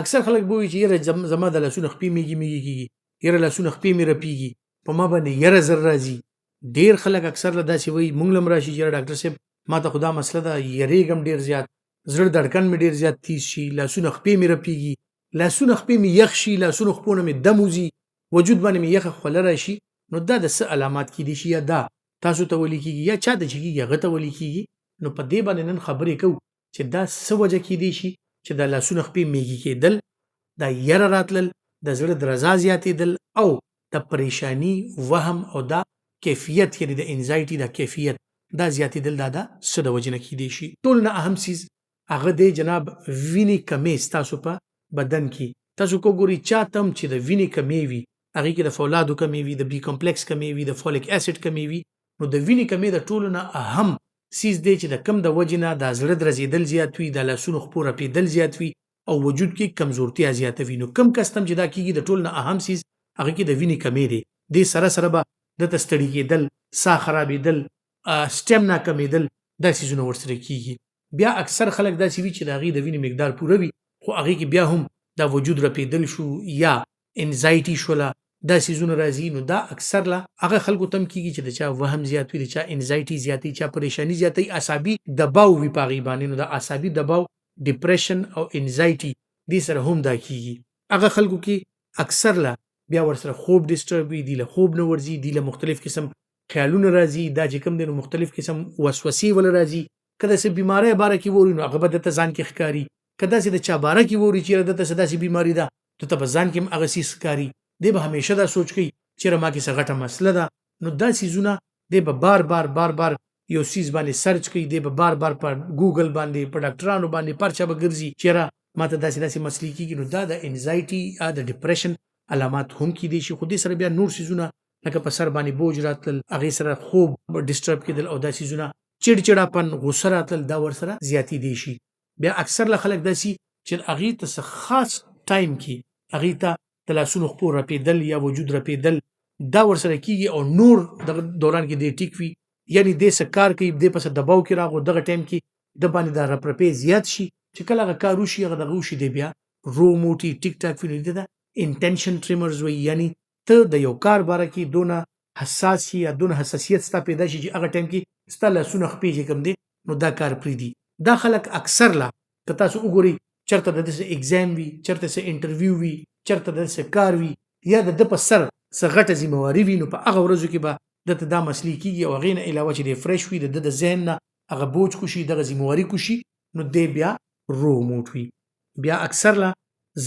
اکثر خلک به وایي چې یاره زما د لاسونو خپې میږي کېږي، یاره لاسونه خپې مې رپېږي، په ما باندې یره زر راځي. ډېر خلک اکثر له داسې وایي، موږ له هم راشي چې یاره ډاکټر صاحب ما ته خو دا مسله ده، یریږم ډېر زیات، زړه دړکن مې ډېر زیات تیز شي، لاسونه خپې مې رپېږي، لاسونه خپې مې یخ شي، لاسونو خپو نه مې دم وځي، وجود باندې مې یخه خوله راشي. نو دا د څه علامات کیدای شي؟ یا دا تاسو ته ویل کېږي یا چا ته چې کېږي هغه ته ویل کېږي. نو په دې باندې نن خبرې کوو چې دا څه وجه کیدای شي چې د لاسونو خپې میږي کېدل، دا یره راتلل، د زړه درزا زیاتېدل او د پریشانی، وهم او دا کیفیت، یعنی د انزایټي دا کیفیت دا زیاتېدل، دا څه د وجې نه کیدای شي؟ ټول نه اهم څیز هغه دی جناب وینې کمې ستاسو په بدن کې. تاسو کو ګوري چاته هم چې د وینې کمې وي، هغې کې د فولادو کمې وي، د بي کمپلیکس کمې وي، د فولیک اسید کمې وي. نو د وینې کمې د ټولو نه اهم څیز دی چې د کم د وجې نه د زړه درزېدل زیات وي، د لاسونو خپو رپېدل زیات وي او وجود کې کمزورتیا زیاته وي. نو کم کس ته هم چې دا کېږي د ټولو نه اهم څیز هغه کې د وینې کمې دی. دې سره سره به دته ستړي کېدل، ساه خرابېدل، سټیمنا کمېدل، دا څیزونه ورسره کېږي. بیا اکثر خلک داسې وي چې د هغې د وینې مقدار پوره وي خو هغې کې بیا هم دا وجود رپېدل شو یا انزایټي شوله، دا څیزونه راځي. نو دا اکثر له هغه خلکو ته هم کېږي چې د چا وهم زیات وي، د چا انزایټي زیاتوي، چا پریشاني زیاتوي، اعصابي دباو وي په هغې باندې. نو د اعصابي دباو، ډپریشن او انزایټي دې سره هم دا کېږي. هغه خلکو کې اکثر له بیا ورسره خوب ډسټرب وي، دی له خوب نه ورځي، دی له مختلف قسم خیالونه راځي، دا چې کوم دی نو مختلف قسم وسوسې وله راځي. که داسې بیمارۍ باره کې ووري نو هغه به دته ځان کې ښکاري، که داسې د چا باره کې ووري چې یاره دته څه داسې بیماري ده دته به ځان کې هم هغه څیز ښکاري. دی به همیشه دا سوچ کوي چېرې ما کې څه غټه مسله ده. نو دا څیزونه دی به بار بار بار بار یو څیز باندې سرچ کوي، دی به بار بار په ګوګل باندې، په ډاکټرانو باندې پرچا به ګرځي چېرې ما ته داسې مسلې کېږي. نو دا د انزایټي یا د ډپریشن علامات هم کېدای شي. خو دې سره بیا نور څیزونه لکه په سر باندې بوج راتلل، هغې سره خوب ډسټرب کېدل او دا څیزونه چړچړاپن، غوسه راتلل، دا ورسره زیاتېدی شي. بیا اکثر له خلک داسې چې هغې ته څه خاص ټایم کې هغې ته د لاسونو خپو رپېدل یا وجود رپېدل دا ورسره کېږي او نور دغه دوران کې دی ټیک وي، یعنې دی څه کار کوي، دی پسې دباو کې راغو، دغه ټایم کې د باندې دا رپرپې زیات شي. چې کله هغه کار وشي هغه دغه وشي دی بیا رو موټي ټیک ټاک وي. دی ته انټینشن ټریمرز وایي، یعنې ته د یو کار باره کې دونه حساس شي یا دونه حساسیت ستا پیدا شي چې هغه ټایم کې ستا لاسونه خپې چې کوم دی نو دا کار پرېږدي. دا خلک اکثر لا که تاسو وګورئ چېرته د داسې اګزام وي، چېرته څه انټرویو وي، چېرته داسې کار وي یا د ده په سر څه غټه ذمهواري وي، نو په هغه ورځو کې به دته دا مسلې کېږي او هغې نه علاوه چې دی فرش وي، د ده د ذهن نه هغه بوج کوشي، دغه ذمهواري کوشي، نو دی بیا روغ موټ وي. بیا اکثر لا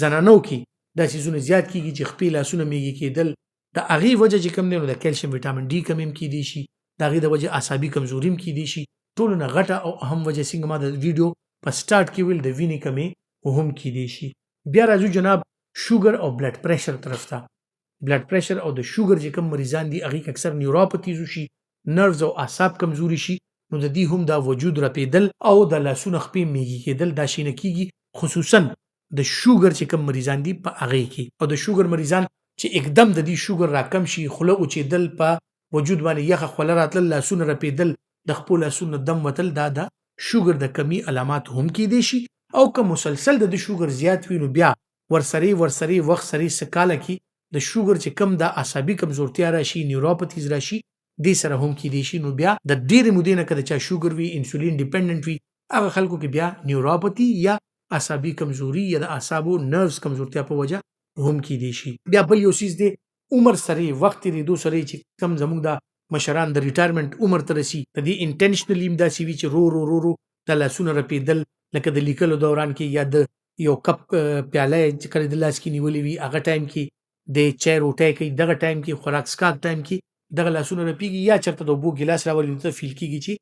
زنانو کې دا څیزونه زیات کېږي چې خپې لاسونه میږي کېدل. د هغې وجه چې کوم دی نو د کیلشیم ویټامین ډي کمې هم کېدی شي، د هغې د وجې اعصابي کمزوري هم کېدی شي. ټولو نه غټه او اهم وجه څنګه ما د ویډیو په سټارټ کې ویل د وینې کمې هم کېدی شي. بیا راځو جناب شوګر او بلډ پریشر طرف ته. بلډ پریشر او د شوګر چې کوم مریضان دي هغې کې اکثر نیوروپتیز وشي، نروز او اعصاب کمزوري شي، نو د دې هم دا وجود رپېدل او د لاسونو خپې میږي کېدل دا شی نه کېږي. خصوصا د شوګر چې کوم مریضان دي په هغې کې، او د شوګر مریضان چې اکدم د دې شوګر راکم شي، خوله اوچېدل، په وجود باندې یخه خوله راتلل، لاسونه رپېدل، د خپو لاسونو دم وتل، دا د شوګر د کمی علامات هم کېدی شي. او که مسلسل د شوګر زیات وي نو بیا ورسره وخت سره څه کاله کې د شوګر چې کم د اعصابي کمزورتیا راشي، نیوروپتیز راشي، دې سره هم کېدی شي. نو بیا د ډېرې مودې نه که د چا شوګر وي، انسولین ډیپنډنټ وي، هغه خلکو کې بیا نیوروپتي یا اعصابي کمزوري یا د اعصابو نروز کمزورتیا په وجه هم کېدی شي. بیا بل یو څیز دی عمر سره، وخت تېرېدو سره چې کم زموږ د مشران د ریټایرمنټ عمر ته رسي، د دې انټینشنلي هم داسې وي چې رو د لاسونه رپېدل، لکه د لیکلو دوران کې یا د یو کپ پیاله چې کله د لاس کې نیولې وي هغه ټایم کې د چای روټۍ کوي، دغه ټایم کې خوراک څښاک ټایم کې دغه لاسونه رپېږي، یا چېرته د اوبو ګیلاس راولي نو ته فیل کېږي چې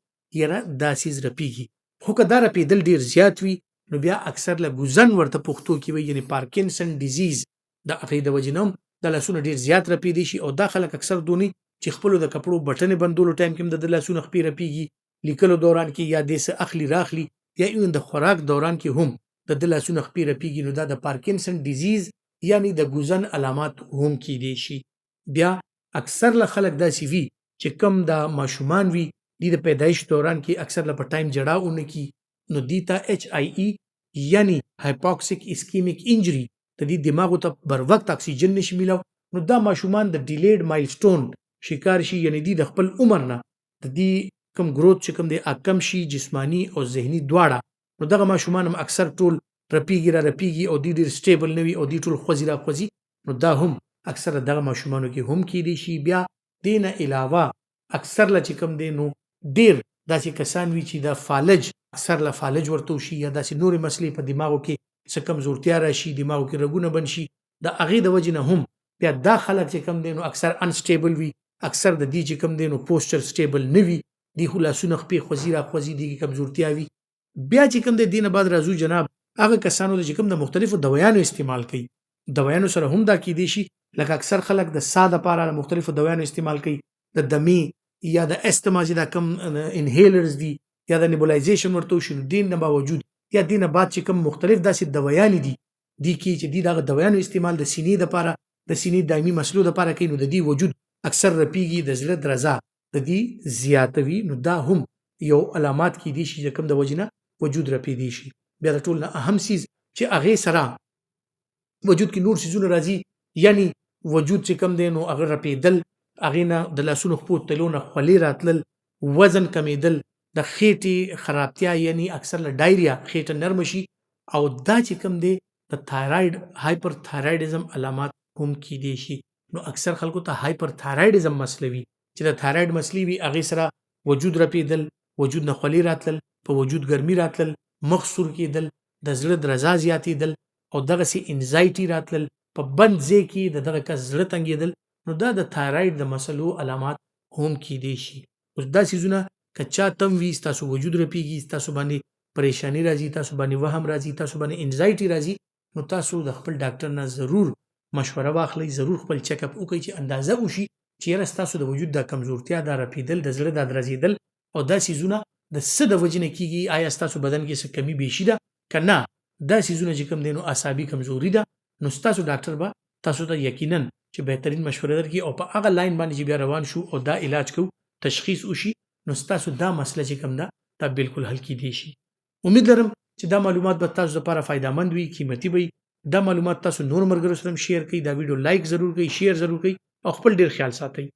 یاره دا څیز رپېږي. خو که دا رپېدل ډېر زیات وي نو بیا اکثر له ګوزن ورته پښتو کې وایي، یعنې پارکینسن ډیزیز، د هغې د وجې نه هم د لاسونه ډېر زیات رپېدی شي. او دا خلک اکثر دونی چې خپلو د کپړو بټنې بندولو ټایم کې هم د لاسونه خپې رپېږي، لیکلو دوران کې یا دې څه اخلي راخلي، یا ایون د خوراک دوران کې هم د لاسونه خپې رپېږي. نو دا د پارکینسن ډیزیز یعنی د ګوزن علامات هم کېدی شي. بیا اکثر له خلک داسې وي چې کم د ماشومان وي، دی د پیدایش دوران کې اکثر له په ټایم جړا ونه کي، نو دی ته HIE یعنی هایپوکسیک اسکیمیک انجری د دې دماغو ته بر وخت اکسیجن نشي میلاو، نو دا ماشومان د ډیلیډ مایلسټون شکار شي، یعنی د خپل عمر نه د دې کم گروث چې کم دی کم شي جسمانی او ذهني دواړه. نو دغه ماشومان هم اکثر ټول رپیږي او ډیر سټیبل نه وي او دی ټول خوځي را خوځي. نو دا هم اکثر دغه ماشومانو کې هم کېدی شي. بیا دینه علاوه اکثر لا چې کم دی نو ډیر داسې کسان وي چې دا فالج اکثر لا فالج ورته شي یا داسې نورې مسلې په دماغو کې څه کمزورتیا راشي، دماغو کې رګونه بند شي، د هغې د وجې نه هم بیا دا خلک چې کم دی نو اکثر انسټیبل وي، اکثر د دې چې کم دی نو پوسچر سټیبل نه وي، دی خو لاسونه خپې خوځي را خوځي، دې کې کمزورتیا وي. بیا چې کم دی دینه بعد راځو جناب هغه کسانو چې کم د مختلفو دوایانو استعمال کوي، دوایانو سره هم دا کېدی شي لکه اکثر خلک د ساه دپاره مختلفو دوایانو استعمال کوي، د دمې یا د استما چې دا کم انهیلرز دي یا د نیبولایزیشن ورته وشي. نو دې نه باوجود یا دې نه بعد چې کم مختلف داسې دوایانې دي دي کې چې دي دغه دوایانو استعمال د سینې دپاره د سینې دایمي مسلو دپاره کوي، نو د دې وجود اکثر رپیږي، د زړه درزا د دې زیاتوي. نو دا هم یو علامات کېدی شي چې کم د وجې نه وجود رپېدی شي. بیا د ټول نه اهم څیز چې هغې سره وجود کې نور څیزونه راځي، یعنی وجود چې کم دی نو هغه رپېدل، هغې نه د لاسونو خپو تلو نه خولې راتلل، وزن کمیدل، د خېټې خرابتیا یعنی اکثر له ډایریا خېټه نرمه شي، او دا چې کم دی د تایراید هایپر تایرایډزم علامات هم کېدی شي. نو اکثر خلکو ته هایپر تایرایډزم مسله وي چې د تایراید مسلې وي، هغې سره وجود رپېدل، وجود نه خولې راتلل، په وجود ګرمي راتلل، مخ سور کېدل، د زړه درزا زیاتېدل او دغسې انزایټي راتلل، په بند ځای کې د دغه کس زړه تنګېدل. نو دا د تایراید د مسلو علامات هم کېدی شي. اوس دا څیزونه که چا تم وي، ستاسو وجود رپېږي، ستاسو باندې پریشانی راځي، تاسو باندې وهم راځي، تاسو باندې انزایټي راځي، نو تاسو د خپل ډاکټر نه ضرور مشوره واخلئ، ضرور خپل چیک اپ وکړئ چې اندازه وشي چې یاره ستاسو د وجود دا کمزورتیا، دا رپېدل، د زړه دا درزېدل او دا څیزونه د څه د وجې نه کېږي، آیا ستاسو بدن کې څه کمي بیشي ده که نه، دا څیزونه چې کوم دی نو اعصابي کمزوري ده. نو ستاسو ډاکټر به تاسو ته یقینا چې بهترین مشوره درکړي او په هغه لاین باندې چې بیا روان شو او دا علاج کوو، تشخیص وشي، نو ستاسو دا مسله چې کوم ده دا بالکل حل کېدی شي. امید لرم چې دا معلومات به تاسو لپاره فایدهمند وي، قیمتي وي. دا معلومات تاسو نور ملګرو سره هم شیر کړئ، دا ویډیو لایک ضرور کړئ، شیر ضرور کړئ او خپل ډیر خیال ساتئ.